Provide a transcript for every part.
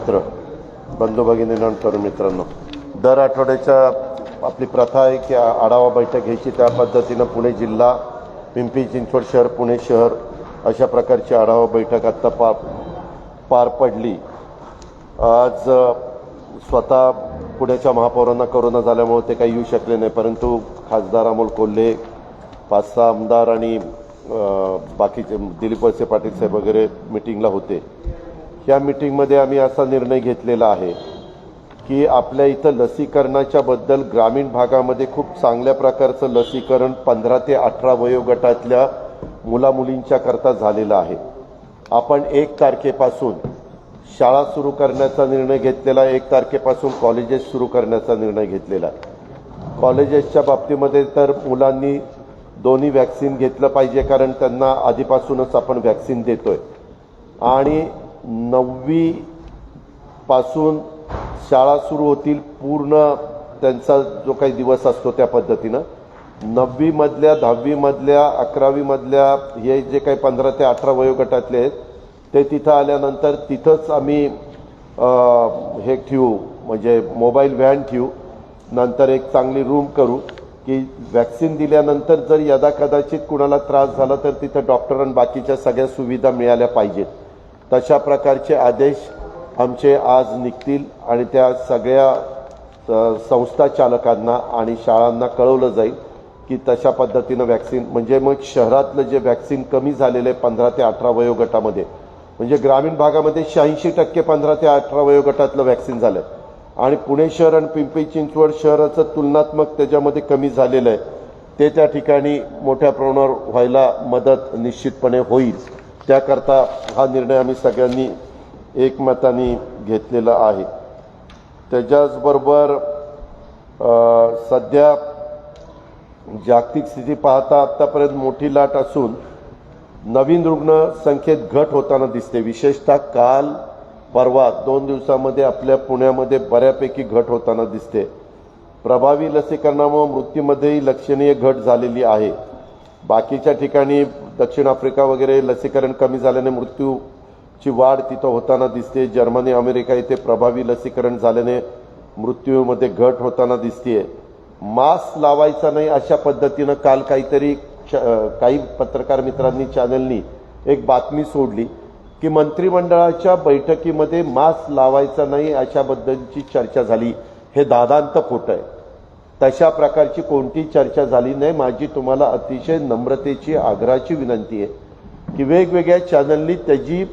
मित्र, बंधू भगिनींनो, तरुण मित्रांनो, दर आठवड्याच्या आपली प्रथा आहे की आढावा बैठक घ्यायची. त्या पद्धतीनं पुणे जिल्हा, पिंपरी चिंचवड शहर, पुणे शहर अशा प्रकारची आढावा बैठक आत्ता पार पडली. आज स्वतः पुण्याच्या महापौरांना कोरोना झाल्यामुळे ते काही येऊ शकले नाही, परंतु खासदार अमोल कोल्हे, 5-6 आमदार आणि बाकीचे दिलीप वळसे पाटील साहेब वगैरे मीटिंगला होते. या मीटिंगमध्ये आम्ही असा निर्णय घेतलेला आहे की आपल्या इथं लसीकरणाच्या बद्दल ग्रामीण भागामध्ये खूप चांगल्या प्रकारचं लसीकरण 15 ते 18 वयोगटातल्या मुलामुलींच्या करता झालेलं आहे. आपण 1 तारखेपासून शाळा सुरू करण्याचा निर्णय घेतलेला, 1 तारखेपासून कॉलेजेस सुरू करण्याचा निर्णय घेतलेला. कॉलेजेसच्या बाबतीमध्ये तर मुलांनी दोन्ही वॅक्सिन घेतलं पाहिजे, कारण त्यांना आधीपासूनच आपण वॅक्सिन देतोय. आणि 9वी पासून शाळा सुरू होतील, पूर्ण त्यांचा जो काही दिवस असतो त्या पद्धतीनं. 9वी मधल्या, 10वी मधल्या, 11वी मधल्या हे जे काही 15 ते 18 वयोगटातले आहेत ते तिथं आल्यानंतर तिथंच आम्ही हे ठेवू, म्हणजे मोबाईल व्हॅन ठेवू. नंतर एक चांगली रूम करू की वॅक्सिन दिल्यानंतर जर यदाकदाचित कुणाला त्रास झाला तर तिथं डॉक्टर आणि बाकीच्या सगळ्या सुविधा मिळाल्या पाहिजेत. तशा प्रकारचे आदेश आमचे आज निघतील आणि त्या सगळ्या संस्था चालकांना आणि शाळांना कळवलं जाईल की तशा पद्धतीनं वॅक्सिन, म्हणजे मग शहरातलं जे वॅक्सिन कमी झालेलं आहे 15 ते 18 वयोगटामध्ये, म्हणजे ग्रामीण भागामध्ये 86% 15 ते 18 वयोगटातलं वॅक्सिन झालं आणि पुणे शहर आणि पिंपरी चिंचवड शहराचं तुलनात्मक त्याच्यामध्ये कमी झालेलं आहे. ते त्या ठिकाणी मोठ्या प्रमाणावर व्हायला मदत निश्चितपणे होईल. त्याकरता हा निर्णय आम्ही सगळ्यांनी एकमताने घेतलेला आहे. त्याच्याचबरोबर सध्या जागतिक स्थिती पाहता आतापर्यंत मोठी लाट असून नवीन रुग्ण संख्येत घट होताना दिसते. विशेषतः काल परवा 2 दिवसामध्ये आपल्या पुण्यामध्ये बऱ्यापैकी घट होताना दिसते. प्रभावी लसीकरणामुळे मृत्यूमध्येही लक्षणीय घट झालेली आहे. बाकीच्या ठिकाणी दक्षिण आफ्रिका वगैरे लसीकरण कमी झाल्याने मृत्यूची वाढ तिथं होताना दिसते. जर्मनी, अमेरिका इथे प्रभावी लसीकरण झाल्याने मृत्यूमध्ये घट होताना दिसते. मास्क लावायचा नाही अशा पद्धतीनं काल काही पत्रकार मित्रांनी, चॅनलनी एक बातमी सोडली की मंत्रिमंडळाच्या बैठकीमध्ये मास्क लावायचा नाही अशाबद्दलची चर्चा झाली. हे दादांत खोटं आहे. तशा प्रकारची कोणती चर्चा झाली नाही. माझी तुम्हाला अतिशय नम्रतेची, आग्रहाची विनंती आहे की वेगवेगळ्या चॅनलनी त्याची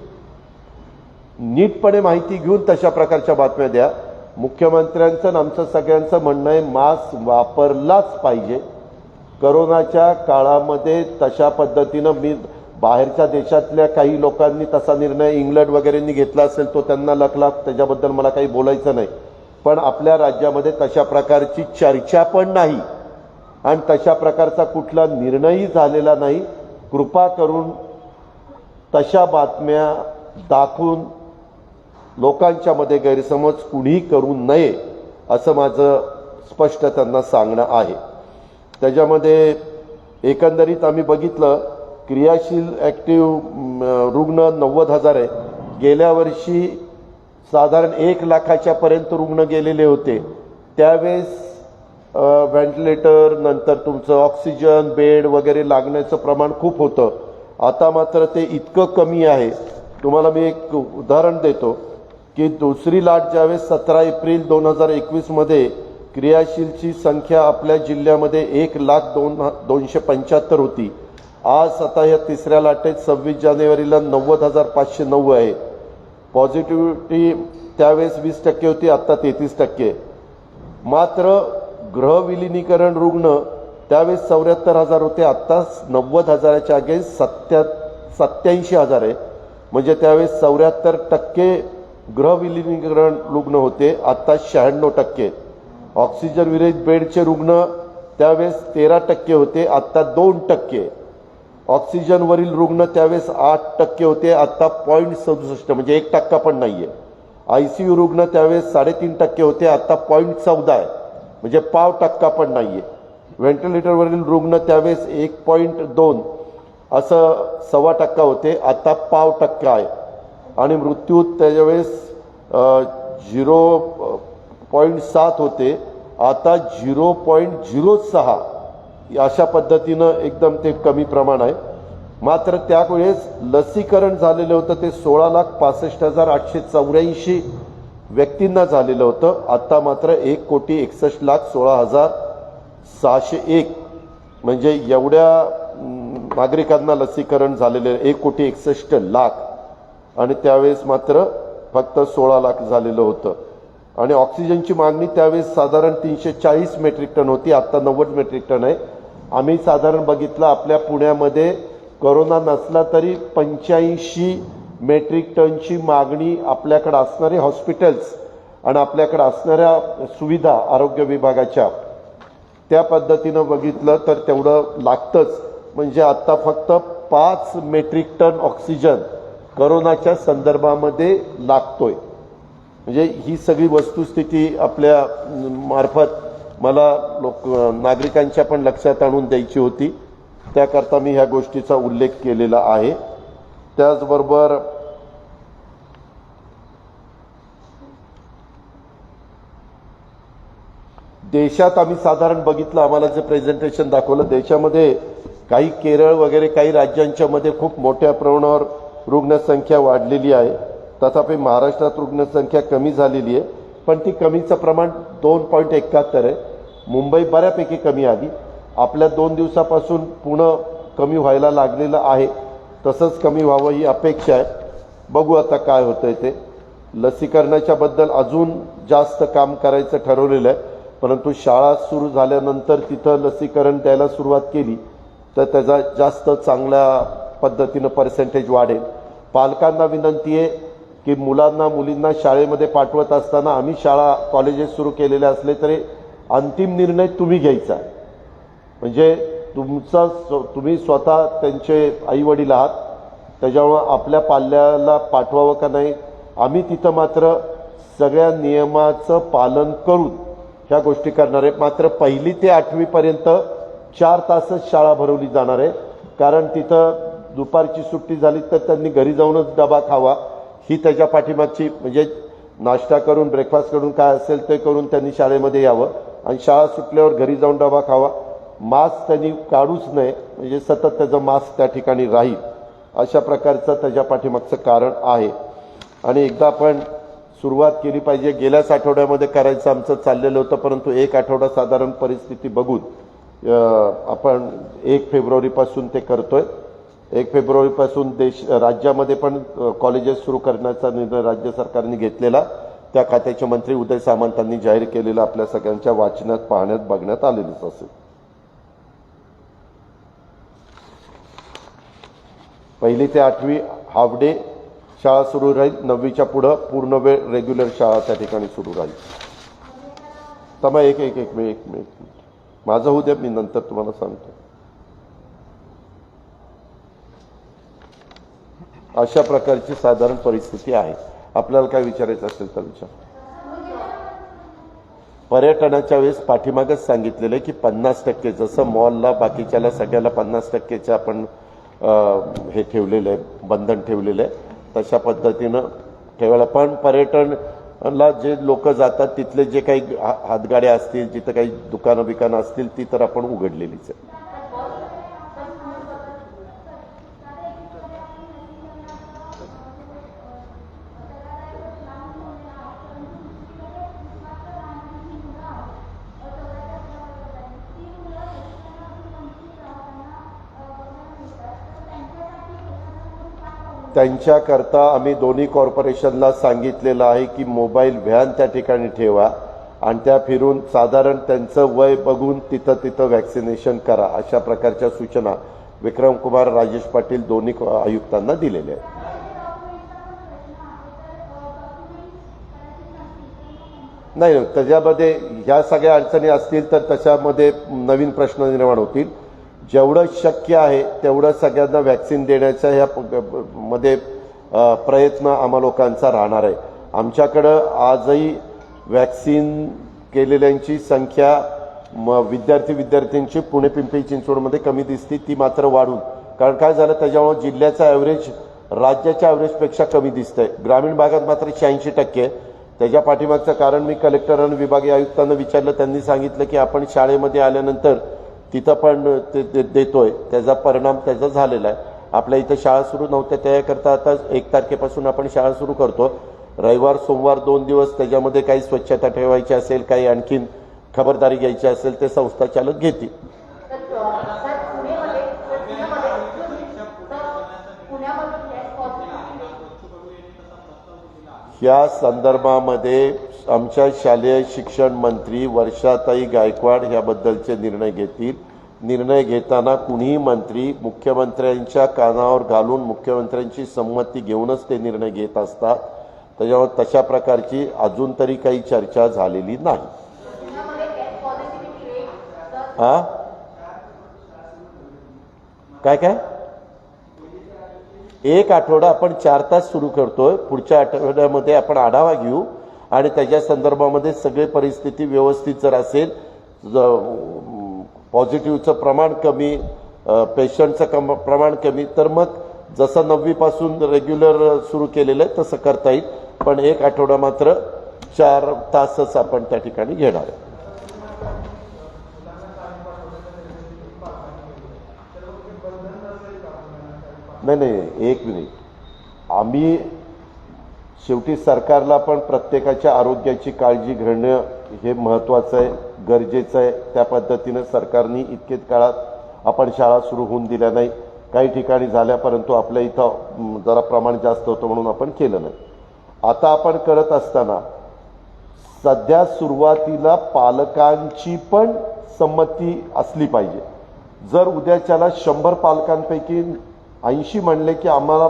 नीटपणे माहिती घेऊन तशा प्रकारच्या बातम्या द्या. मुख्यमंत्र्यांचं आणि आमचं सगळ्यांचं म्हणणं आहे मास्क वापरलाच पाहिजे. करोनाच्या काळामध्ये तशा पद्धतीनं बाहेरच्या देशातल्या काही लोकांनी तसा निर्णय इंग्लंड वगैरेंनी घेतला असेल, तो त्यांना लकला, त्याच्याबद्दल मला काही बोलायचं नाही. पण आपल्या राज्यामध्ये तशा प्रकारची चर्चा पण नाही आणि तशा प्रकारचा कुठला निर्णयही झालेला नाही. कृपा करून तशा बातम्या दाखवून लोकांच्या मध्ये गैरसमज कुणीही करू नये असं माझं स्पष्ट त्यांना सांगणं आहे. त्याच्यामध्ये एकंदरीत आम्ही बघितलं, क्रियाशील ॲक्टिव्ह रुग्ण 90,000 आहे. गेल्या वर्षी साधारण 1 लाखाच्या पर्यंत रुग्ण गेलेले होते. त्यावेळेस व्हेंटिलेटर, नंतर तुमचं ऑक्सिजन बेड वगैरे लागण्याचं प्रमाण खूप होतं. आता मात्र ते इतकं कमी आहे. तुम्हाला मी एक उदाहरण देतो की दुसरी लाट ज्यावेळेस 17 एप्रिल 2021 मध्ये क्रियाशीलची संख्या आपल्या जिल्ह्यामध्ये 1,02,275 होती. आज आता या तिसऱ्या लाटेत 26 जानेवारीला 90,509 आहे. पॉझिटिव्हिटी त्यावेळेस 20% होती, आता 33%. मात्र गृहविलिनीकरण रुग्ण त्यावेळेस 74,000 होते, आता 90,000च्या अगेन्स्ट 87,000 आहे. म्हणजे त्यावेळेस 74% गृहविलिनीकरण रुग्ण होते, आता 96%. ऑक्सिजन विरहित बेडचे रुग्ण त्यावेळेस 13% होते, आता 2%. ऑक्सिजनवरील रुग्ण त्यावेळेस 8% होते, आता 0.67, म्हणजे 1% पण नाहीये. ICU रुग्ण त्यावेळेस 3.5% होते, आता 0.14 आहे, म्हणजे 0.5% पण नाहीये. व्हेंटिलेटरवरील रुग्ण त्यावेळेस 1.2 असं 1.25% होते, आता 0.5% आहे. आणि मृत्यू त्यावेळेस 0.7 होते, आता 0.06 अशा पद्धतीनं एकदम ते कमी प्रमाण आहे. मात्र त्यावेळेस लसीकरण झालेलं होतं ते 16,65,884 व्यक्तींना झालेलं होतं. आता मात्र 1,61,16,1601 म्हणजे एवढ्या नागरिकांना लसीकरण झालेले 1,61,00,000 आणि त्यावेळेस मात्र फक्त 16 लाख झालेलं होतं. आणि ऑक्सिजनची मागणी त्यावेळेस साधारण 340 मेट्रिक टन होती, आता 90 मेट्रिक टन आहे. आम्ही साधारण बघितलं आपल्या पुण्यामध्ये कोरोना नसला तरी 85 मेट्रिक टनची मागणी आपल्याकडे असणारे हॉस्पिटल्स आणि आपल्याकडे असणाऱ्या सुविधा आरोग्य विभागाच्या त्या पद्धतीनं बघितलं तर तेवढं लागतंच. म्हणजे आता फक्त 5 मेट्रिक टन ऑक्सिजन कोरोनाच्या संदर्भामध्ये लागतोय. म्हणजे ही सगळी वस्तुस्थिती आपल्या मार्फत मला नागरिकांच्या पण लक्षात आणून द्यायची होती, त्याकरता मी ह्या गोष्टीचा उल्लेख केलेला आहे. त्याचबरोबर देशात आम्ही साधारण बघितलं, आम्हाला जे प्रेझेंटेशन दाखवलं, देशामध्ये काही केरळ वगैरे काही राज्यांच्या मध्ये खूप मोठ्या प्रमाणावर रुग्णसंख्या वाढलेली आहे. तथापि महाराष्ट्रात रुग्णसंख्या कमी झालेली आहे, पण ती कमीचं प्रमाण 2.71 आहे. मुंबई बऱ्यापैकी कमी आली. आपल्या 2 दिवसापासून पुणे कमी व्हायला लागलेलं आहे, तसंच कमी व्हावं ही अपेक्षा आहे. बघू आता काय होतंय ते. लसीकरणाच्या बद्दल अजून जास्त काम करायचं ठरवलेलं आहे, परंतु शाळा सुरू झाल्यानंतर तिथं लसीकरण द्यायला सुरुवात केली तर त्याचा जास्त चांगल्या पद्धतीनं पर्सेंटेज वाढेल. पालकांना विनंती आहे की मुलींना शाळेमध्ये पाठवत असताना आम्ही शाळा कॉलेजेस सुरू केलेले असले तरी अंतिम निर्णय तुम्ही घ्यायचा. म्हणजे तुम्ही स्वतः त्यांचे आईवडील आहात, त्याच्यामुळं आपल्या पाल्याला पाठवावं का नाही. आम्ही तिथं मात्र सगळ्या नियमाचं पालन करून ह्या गोष्टी करणार आहे. मात्र 1ली ते 8वी पर्यंत 4 तासच शाळा भरवली जाणार आहे, कारण तिथं दुपारची सुट्टी झाली तर त्यांनी घरी जाऊनच डबा खावा ही त्याच्या पाठीमागची, म्हणजे नाश्ता करून ब्रेकफास्ट करून काय असेल ते करून त्यांनी शाळेमध्ये यावं आणि शाळा सुटल्यावर घरी जाऊन डबा खावा. मास्क त्यांनी काढूच नये, म्हणजे सतत त्याचा मास्क त्या ठिकाणी राहील, अशा प्रकारचं त्याच्या पाठीमागचं कारण आहे. आणि एकदा आपण सुरुवात केली पाहिजे. गेल्याच आठवड्यामध्ये करायचं आमचं चाललेलं होतं, परंतु 1 आठवडा साधारण परिस्थिती बघून आपण 1 फेब्रुवारीपासून ते करतोय. 1 फेब्रुवारीपासून राज्यामध्ये पण कॉलेजेस सुरू करण्याचा निर्णय राज्य सरकारने घेतलेला, त्या खात्याचे मंत्री उदय सामंतांनी जाहीर केलेला आपल्या सगळ्यांच्या वाचनात पाहण्यात बघण्यात आलेलंच असेल. 1ली ते 8वी हाफ डे शाळा सुरू राहील. 9वीच्या पुढं पूर्ण वेळ रेग्युलर शाळा त्या ठिकाणी सुरू राहील. तमा एक मिनिट माझं होऊ द्या, मी नंतर तुम्हाला सांगतो. अशा प्रकारची साधारण परिस्थिती आहे. आपल्याला काय विचारायचं असेल तर विचार. पर्यटनाच्या वेळेस पाठीमागच सांगितलेलं आहे की 50% जसं मॉलला बाकीच्याला सगळ्याला 50%चं आपण हे ठेवलेलं आहे, बंधन ठेवलेलं आहे, तशा पद्धतीनं ठेवायला. पण पर्यटनला जे लोक जातात तिथले जे काही हातगाड्या असतील, जिथं काही दुकानं बिकानं असतील ती तर आपण उघडलेलीच आहे. त्यांच्याकरता आम्ही दोन्ही कॉर्पोरेशनला सांगितलेलं आहे की मोबाईल व्हॅन त्या ठिकाणी ठेवा आणि त्या फिरून साधारण त्यांचं वय बघून तिथं वॅक्सिनेशन करा, अशा प्रकारच्या सूचना विक्रम कुमार, राजेश पाटील दोन्ही आयुक्तांना दिलेल्या आहेत. नाही, त्याच्यामध्ये ह्या सगळ्या अडचणी असतील तर त्याच्यामध्ये नवीन प्रश्न निर्माण होतील. जेवढं शक्य आहे तेवढं सगळ्यांना वॅक्सिन देण्याचा ह्या मध्ये प्रयत्न आम्हा लोकांचा राहणार आहे. आमच्याकडं आजही वॅक्सिन केलेल्यांची संख्या विद्यार्थ्यांची पुणे पिंपरी चिंचवडमध्ये कमी दिसते, ती मात्र वाढून. कारण काय झालं, त्याच्यामुळे जिल्ह्याचा ॲव्हरेज राज्याच्या ॲव्हरेजपेक्षा कमी दिसतंय. ग्रामीण भागात मात्र 86%. त्याच्या पाठीमागचं कारण मी कलेक्टर आणि विभागीय आयुक्तांना विचारलं. त्यांनी सांगितलं की आपण शाळेमध्ये आल्यानंतर तिथं पण ते देतोय, त्याचा परिणाम त्याचा झालेला आहे. आपल्या इथं शाळा सुरू नव्हत्या त्याकरता आता 1 तारखेपासून आपण शाळा सुरू करतो. रविवार सोमवार 2 दिवस त्याच्यामध्ये काही स्वच्छता ठेवायची असेल, काही आणखीन खबरदारी घ्यायची असेल ते संस्था चालक घेतील. या संदर्भामध्ये आमच्या शालेय शिक्षण मंत्री वर्षाताई गायकवाड ह्याबद्दलचे निर्णय घेतील. निर्णय घेताना कुणीही मंत्री मुख्यमंत्र्यांच्या कानावर घालून मुख्यमंत्र्यांची संमती घेऊनच ते निर्णय घेत असतात. त्याच्यावर तशा प्रकारची अजून तरी काही चर्चा झालेली नाही. हा काय काय 1 आठवडा आपण 4 तास सुरू करतोय. पुढच्या आठवड्यामध्ये आपण आढावा घेऊ आणि त्याच्या संदर्भामध्ये सगळी परिस्थिती व्यवस्थित जर असेल, पॉझिटिव्हचं प्रमाण कमी, पेशंटचं प्रमाण कमी, तर मग जसं 9वी पासून रेग्युलर सुरू केलेलं आहे तसं करता येईल. पण 1 आठवडा मात्र 4 तासच आपण त्या ठिकाणी घेणार आहे. नाही 1 मिनिट. आम्ही शेवटी सरकारला पण प्रत्येकाच्या आरोग्याची काळजी घेणं हे महत्त्वाचं आहे, गरजेचं आहे. त्या पद्धतीनं सरकारने इतकेच काळात आपण शाळा सुरू होऊन दिल्या नाही. काही ठिकाणी झाल्या, परंतु आपल्या इथं जरा प्रमाण जास्त होतं म्हणून आपण केलं नाही. आता आपण करत असताना सध्या सुरुवातीला पालकांची पण संमती असली पाहिजे. जर उद्याच्याला 100 पालकांपैकी 80 म्हणले की आम्हाला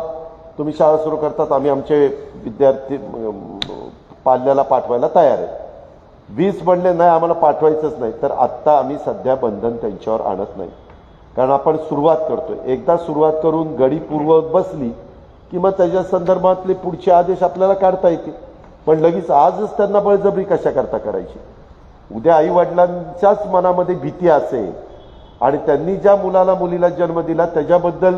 तुम्ही शाळा सुरू करतात, आम्ही आमचे विद्यार्थी पाल्याला पाठवायला तयार आहे, 20 म्हणले नाही आम्हाला पाठवायचंच नाही, तर आत्ता आम्ही सध्या बंधन त्यांच्यावर आणत नाही. कारण आपण सुरुवात करतोय. एकदा सुरुवात करून गडीपूर्वक बसली की मग त्याच्या संदर्भातले पुढचे आदेश आपल्याला काढता येतील. पण लगेच आजच त्यांना बळजबरी कशा करता करायची? उद्या आई वडिलांच्याच मनामध्ये भीती असेल आणि त्यांनी ज्या मुलाला मुलीला जन्म दिला त्याच्याबद्दल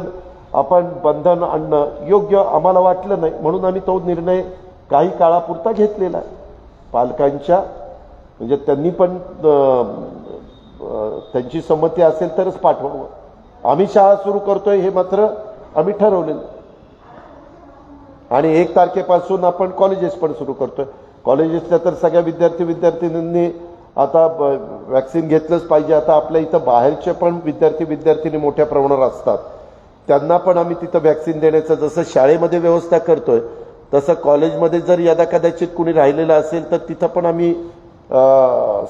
आपण बंधन आणणं योग्य आम्हाला वाटलं नाही, म्हणून आम्ही तो निर्णय काही काळापुरता घेतलेला आहे. पालकांच्या म्हणजे त्यांनी पण त्यांची संमती असेल तरच पाठवावं. आम्ही शाळा सुरू करतोय हे मात्र आम्ही ठरवलेलं. आणि 1 तारखेपासून आपण कॉलेजेस पण सुरू करतोय. कॉलेजेसच्या तर सगळ्या विद्यार्थ्यांनी आता वॅक्सिन घेतलंच पाहिजे. आता आपल्या इथं बाहेरचे पण विद्यार्थी मोठ्या प्रमाणावर असतात, त्यांना पण आम्ही तिथं वॅक्सिन देण्याचं जसं शाळेमध्ये व्यवस्था करतोय तसं कॉलेजमध्ये जर यदा कदाचित कुणी राहिलेलं असेल तर तिथं पण आम्ही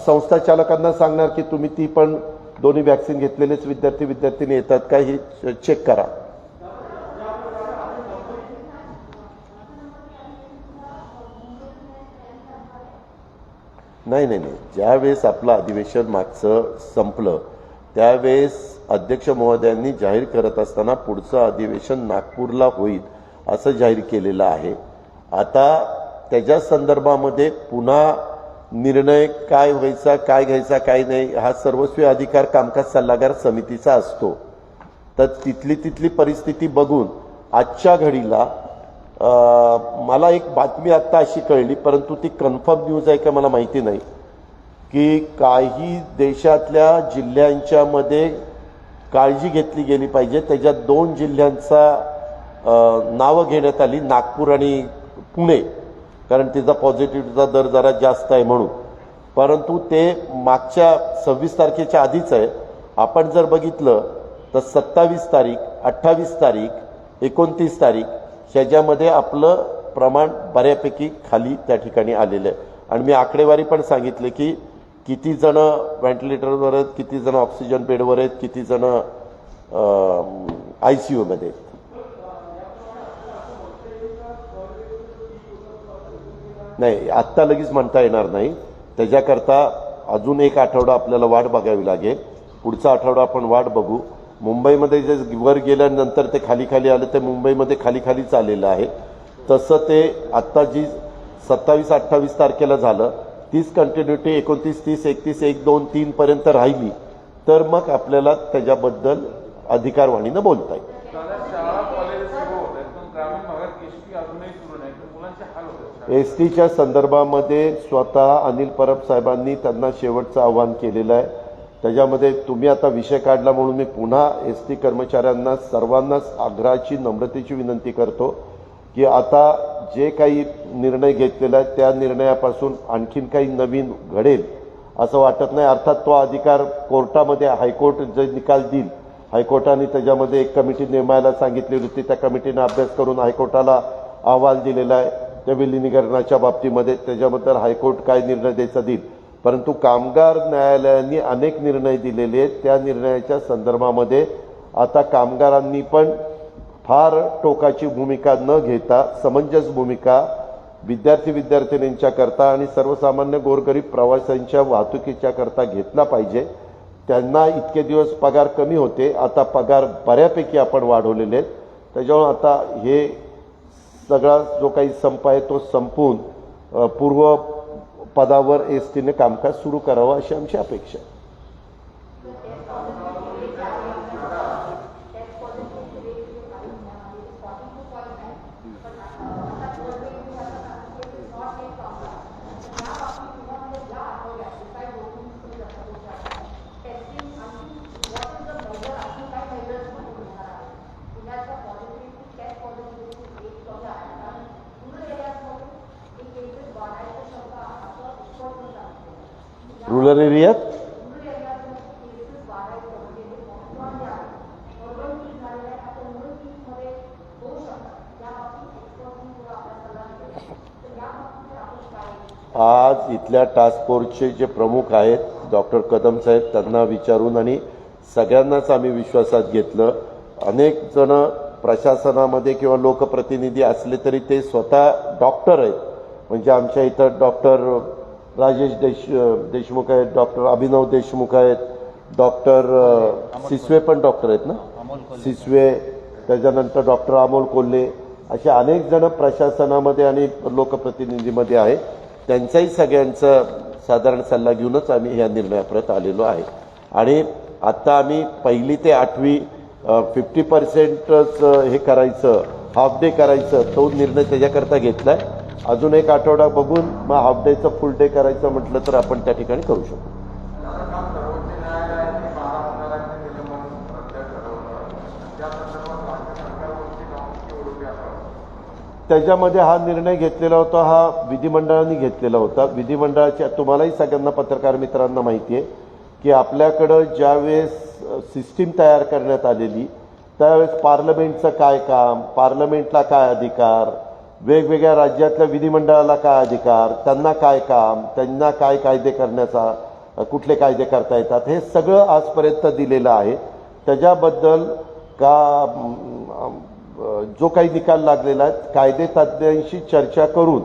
संस्था चालकांना सांगणार की तुम्ही ती पण दोन्ही वॅक्सिन घेतलेलेच विद्यार्थी येतात का हे चेक करा. नाही ज्यावेळेस आपलं अधिवेशन मागचं संपलं त्यावेळेस अध्यक्ष महोदयांनी जाहीर करत असताना पुढचं अधिवेशन नागपूरला होईल असं जाहीर केलेलं आहे. आता त्याच्या संदर्भामध्ये पुन्हा निर्णय काय व्हायचा, काय घ्यायचा, काय नाही हा सर्वस्वी अधिकार कामकाज सल्लागार समितीचा असतो. तर तिथली परिस्थिती बघून आजच्या घडीला मला एक बातमी आत्ता अशी कळली, परंतु ती कन्फर्म न्यूज आहे का मला माहिती नाही, की काही देशातल्या जिल्ह्यांच्या मध्ये काळजी घेतली गेली पाहिजे. त्याच्यात 2 जिल्ह्यांचा नावं घेण्यात आली, नागपूर आणि पुणे, कारण तिचा पॉझिटिव्हचा दर जरा जास्त आहे म्हणून. परंतु ते मागच्या 26 तारखेच्या आधीच आहे. आपण जर बघितलं तर 27 तारीख, 28 तारीख, 29 तारीख ह्याच्यामध्ये आपलं प्रमाण बऱ्यापैकी खाली त्या ठिकाणी आलेलं आहे. आणि मी आकडेवारी पण सांगितले की किती जण व्हेंटिलेटरवर आहेत, किती जण ऑक्सिजन बेडवर आहेत, किती जण ICU मध्ये आहेत. नाही आत्ता लगेच म्हणता येणार नाही. त्याच्याकरता अजून 1 आठवडा आपल्याला वाट बघावी लागेल. पुढचा आठवडा आपण वाट बघू. मुंबईमध्ये जे वर गेल्यानंतर ते खाली आलं ते मुंबईमध्ये खालीच आलेलं आहे. तसं ते आत्ता जी 27-28 तारखेला झालं तीच कंटिन्युटी 29, 30, 31, 1, 2, 3 पर्यंत राहिली तर मग आपल्याला त्याच्याबद्दल अधिकारवाणीनं बोलता येईल. एस टीच्या संदर्भामध्ये स्वतः अनिल परब साहेबांनी त्यांना शेवटचं आव्हान केलेलं आहे. त्याच्यामध्ये तुम्ही आता विषय काढला म्हणून मी पुन्हा एस टी कर्मचाऱ्यांना सर्वांनाच आग्रहाची नम्रतेची विनंती करतो की आता जे काही निर्णय घेतलेला आहे त्या निर्णयापासून आणखीन काही नवीन घडेल असं वाटत नाही. अर्थात तो अधिकार कोर्टामध्ये हायकोर्ट जे निकाल देईल, हायकोर्टाने त्याच्यामध्ये एक कमिटी नेमायला सांगितलेली होती, त्या कमिटीने अभ्यास करून हायकोर्टाला अहवाल दिलेला आहे त्या विलिनीकरणाच्या बाबतीमध्ये. त्याच्याबद्दल हायकोर्ट काय निर्णय द्यायचा देईल. परंतु कामगार न्यायालयाने अनेक निर्णय दिलेले आहेत. त्या निर्णयाच्या संदर्भामध्ये आता कामगारांनी पण फार टोकाची भूमिका न घेता समंजस भूमिका विद्यार्थ्यांच्या करता आणि सर्वसामान्य गोरगरीब प्रवाशांच्या वाहतुकीच्या करता घेतला पाहिजे. त्यांना इतके दिवस पगार कमी होते, आता पगार बऱ्यापैकी आपण वाढवलेले आहेत. त्याच्यामुळे आता हे सगळा जो काही संप आहे तो संपून पूर्व पदावर एस टीने कामकाज सुरू करावं अशी आमची अपेक्षा आहे. रूरल एरियात आज इथल्या टास्क फोर्सचे जे प्रमुख आहेत डॉक्टर कदम साहेब त्यांना विचारून आणि सगळ्यांनाच आम्ही विश्वासात घेतलं. अनेक जण प्रशासनामध्ये किंवा लोकप्रतिनिधी असले तरी ते स्वतः डॉक्टर आहेत. म्हणजे आमच्या इथं डॉक्टर राजेश देशमुख आहेत, डॉक्टर अभिनव देशमुख आहेत, डॉक्टर सिसवे पण डॉक्टर आहेत ना, सिसवे, त्याच्यानंतर डॉक्टर अमोल कोल्हे, असे अनेक जण प्रशासनामध्ये आणि लोकप्रतिनिधीमध्ये आहेत. त्यांचाही सगळ्यांचा साधारण सल्ला घेऊनच आम्ही या निर्णयापर्यंत आलेलो आहे. आणि आत्ता आम्ही 1ली ते 8वी 50% हे करायचं, हाफ डे करायचं, तो निर्णय त्याच्याकरता घेतलाय. अजून एक आठवडा बघून मग हाफ डेचं फुल डे करायचं म्हटलं तर आपण त्या ठिकाणी करू शकतो. त्याच्यामध्ये हा निर्णय घेतलेला होता, हा विधिमंडळाने घेतलेला होता. विधिमंडळाच्या तुम्हालाही सगळ्यांना पत्रकार मित्रांना माहिती आहे की आपल्याकडं ज्यावेळेस सिस्टीम तयार करण्यात आलेली त्यावेळेस पार्लमेंटचं काय काम, पार्लमेंटला काय अधिकार, वेगवेगळ्या राज्यातल्या विधिमंडळाला काय अधिकार, त्यांना काय काम, त्यांना काय कायदे करण्याचा, कुठले कायदे करता येतात, हे सगळं आजपर्यंत दिलेलं आहे. त्याच्याबद्दल जो काही निकाल लागलेला आहे कायदे तज्ज्ञांशी चर्चा करून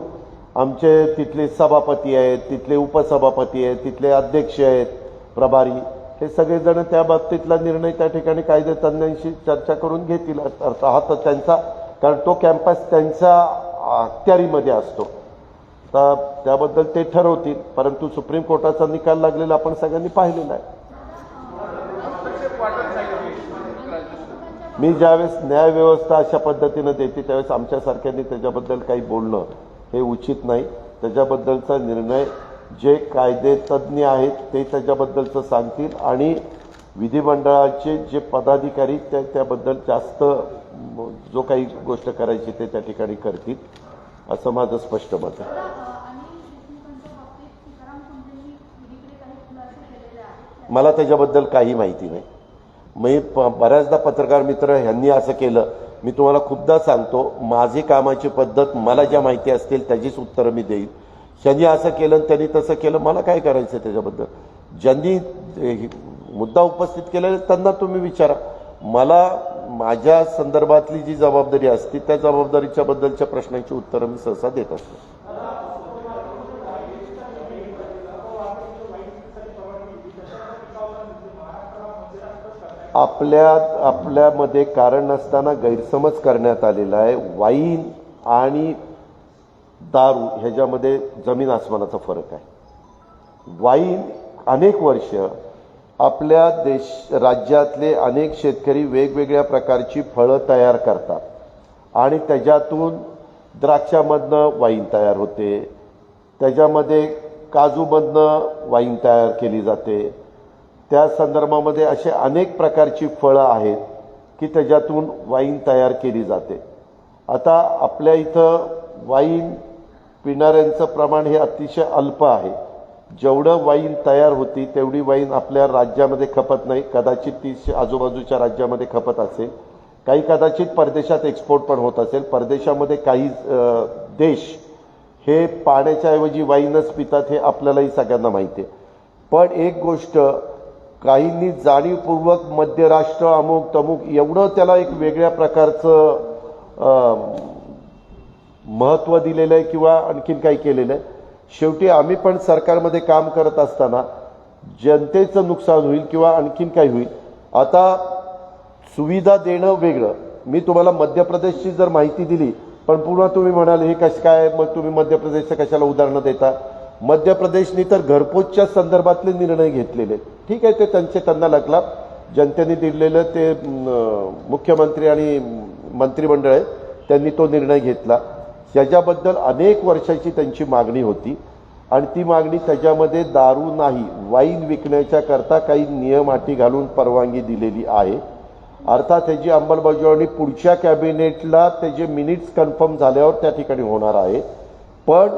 आमचे तिथले सभापती आहेत, तिथले उपसभापती आहेत, तिथले अध्यक्ष आहेत, प्रभारी, हे सगळेजण त्या बाबतीतला निर्णय त्या ठिकाणी कायदे तज्ज्ञांशी चर्चा करून घेतील. अर्थात त्यांचा, कारण तो कॅम्पस त्यांच्या अखत्यारीमध्ये असतो, तर त्याबद्दल ते ठरवतील. परंतु सुप्रीम कोर्टाचा निकाल लागलेला आपण सगळ्यांनी पाहिलेला आहे. मी ज्यावेळेस न्यायव्यवस्था अशा पद्धतीनं देते त्यावेळेस आमच्यासारख्यांनी त्याच्याबद्दल काही बोलणं हे उचित नाही. त्याच्याबद्दलचा निर्णय जे कायदे तज्ज्ञ आहेत ते त्याच्याबद्दलचं सांगतील आणि विधिमंडळाचे जे पदाधिकारी त्याबद्दल जास्त जो काही गोष्ट करायची ते त्या ठिकाणी करतील असं माझं स्पष्ट मत आहे. मला त्याच्याबद्दल काही माहिती नाही. मी बऱ्याचदा पत्रकार मित्र ह्यांनी असं केलं, मी तुम्हाला खूपदा सांगतो माझी कामाची पद्धत, मला ज्या माहिती असतील त्याचीच उत्तरं मी देईल. ज्यांनी असं केलं त्यांनी तसं केलं, मला काय करायचं त्याच्याबद्दल. ज्यांनी मुद्दा उपस्थित केलेला त्यांना तुम्ही विचारा. मला माझ्या संदर्भातली जी जबाबदारी असते त्या जबाबदारीच्या बद्दलच्या प्रश्नांची उत्तरं मी सहसा देत असतो. आपल्यामध्ये कारण नसताना गैरसमज करण्यात आलेला आहे. वाईन आणि दारू ह्याच्यामध्ये जमीन आसमानाचा फरक आहे. वाईन अनेक वर्ष आपल्या राज्यातले अनेक शेतकरी वेगवेगळ्या प्रकारची फळं तयार करतात आणि त्याच्यातून द्राक्षामधनं वाईन तयार होते, त्याच्यामध्ये काजूमधनं वाईन तयार केली जाते, त्या संदर्भामध्ये असे अनेक प्रकारची फळं आहेत की त्याच्यातून वाईन तयार केली जाते. आता आपल्या इथं वाईन पिणाऱ्यांचं प्रमाण हे अतिशय अल्प आहे. जेवढं वाईन तयार होती तेवढी वाईन आपल्या राज्यामध्ये खपत नाही. कदाचित ती आजूबाजूच्या राज्यामध्ये खपत असेल, काही कदाचित परदेशात एक्सपोर्ट पण होत असेल. परदेशामध्ये काही देश हे पाण्याच्या ऐवजी वाईनच पितात, हे आपल्यालाही सगळ्यांना माहिती आहे. पण एक गोष्ट, काहींनी जाणीवपूर्वक मध्यराष्ट्र अमुक तमुक एवढं त्याला एक वेगळ्या प्रकारचं महत्त्व दिलेलं आहे किंवा आणखीन काही केलेलं आहे. शेवटी आम्ही पण सरकारमध्ये काम करत असताना जनतेचं नुकसान होईल किंवा आणखीन काही होईल. आता सुविधा देणं वेगळं. मी तुम्हाला मध्य प्रदेशची जर माहिती दिली पण पुन्हा तुम्ही म्हणाल हे कसं काय, मग तुम्ही मध्य प्रदेशचं कशाला उदाहरणं देता. मध्य प्रदेशनी तर घरपोचच्या संदर्भातले निर्णय घेतलेले. ठीक आहे, ते त्यांना लागला, जनतेने दिलेलं ते मुख्यमंत्री आणि मंत्रिमंडळ आहे त्यांनी तो निर्णय घेतला. त्याच्याबद्दल अनेक वर्षाची त्यांची मागणी होती आणि ती मागणी त्याच्यामध्ये दारू नाही वाईन विकण्याच्या करता काही नियम अटी घालून परवानगी दिलेली आहे. अर्थात त्याची अंमलबजावणी पुढच्या कॅबिनेटला त्याचे मिनिट्स कन्फर्म झाल्यावर त्या ठिकाणी होणार आहे. पण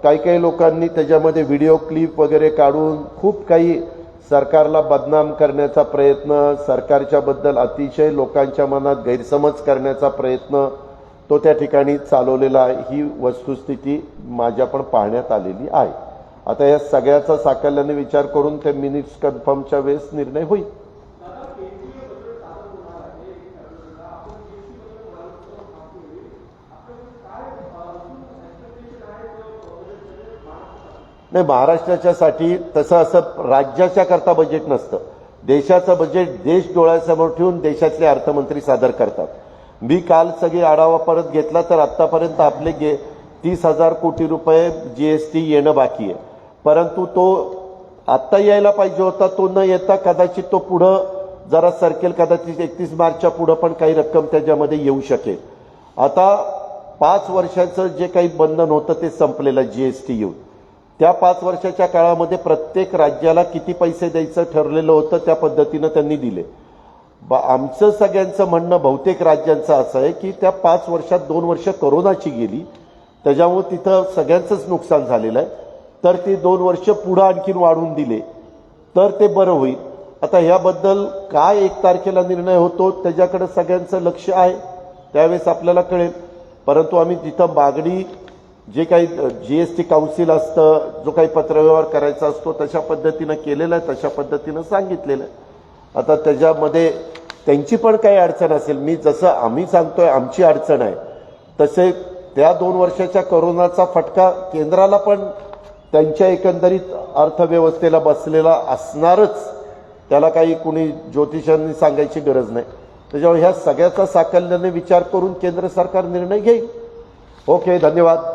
काही लोकांनी त्याच्यामध्ये व्हिडिओ क्लिप वगैरे काढून खूप काही सरकारला बदनाम करण्याचा प्रयत्न, सरकारच्या बद्दल अतिशय लोकांच्या मनात गैरसमज करण्याचा प्रयत्न तो त्या ठिकाणी चालवलेला आहे. ही वस्तुस्थिती माझ्या पण पाहण्यात आलेली आहे. आता या सगळ्याचा साकल्याने विचार करून ते मिनिट्स कन्फर्मच्या वेळेस निर्णय होईल. नाही, महाराष्ट्राच्यासाठी तसं असं राज्याच्या करता बजेट नसतं. देशाचं बजेट देश डोळ्यासमोर ठेवून देशातले अर्थमंत्री सादर करतात. मी काल सगळी आढावा परत घेतला तर आत्तापर्यंत आपले 30,000 कोटी रुपये GST येणं बाकी आहे. परंतु तो आत्ता यायला पाहिजे होता, तो न येता कदाचित तो पुढं जरा सरकेल, कदाचित 31 मार्चच्या पुढं पण काही रक्कम त्याच्यामध्ये येऊ शकेल. आता 5 वर्षाचं जे काही बंधन होतं ते संपलेलं GST येऊन. त्या 5 वर्षाच्या काळामध्ये प्रत्येक राज्याला किती पैसे द्यायचं ठरलेलं होतं त्या पद्धतीनं त्यांनी दिले. आमचं सगळ्यांचं म्हणणं बहुतेक राज्यांचं असं आहे की त्या 5 वर्षात 2 वर्ष कोरोनाची गेली, त्याच्यामुळे तिथं सगळ्यांचंच नुकसान झालेलं आहे. तर ती 2 वर्ष पुढं आणखीन वाढवून दिले तर ते बरं होईल. आता ह्याबद्दल काय 1 तारखेला निर्णय होतो त्याच्याकडे सगळ्यांचं लक्ष आहे, त्यावेळेस आपल्याला कळेल. परंतु आम्ही जिथं मागणी जे काही GST काउन्सिल असतं, जो काही पत्रव्यवहार करायचा असतो तशा पद्धतीनं केलेलं आहे, तशा पद्धतीनं सांगितलेलं आहे. आता त्याच्यामध्ये त्यांची पण काही अडचण असेल, मी जसं आम्ही सांगतोय आमची अडचण आहे तसे त्या 2 वर्षाच्या कोरोनाचा फटका केंद्राला पण त्यांच्या एकंदरीत अर्थव्यवस्थेला बसलेला असणारच. त्याला काही कुणी ज्योतिषांनी सांगायची गरज नाही. त्याच्यामुळे ह्या सगळ्याचा साकल्याने विचार करून केंद्र सरकार निर्णय घेईल. ओके, धन्यवाद.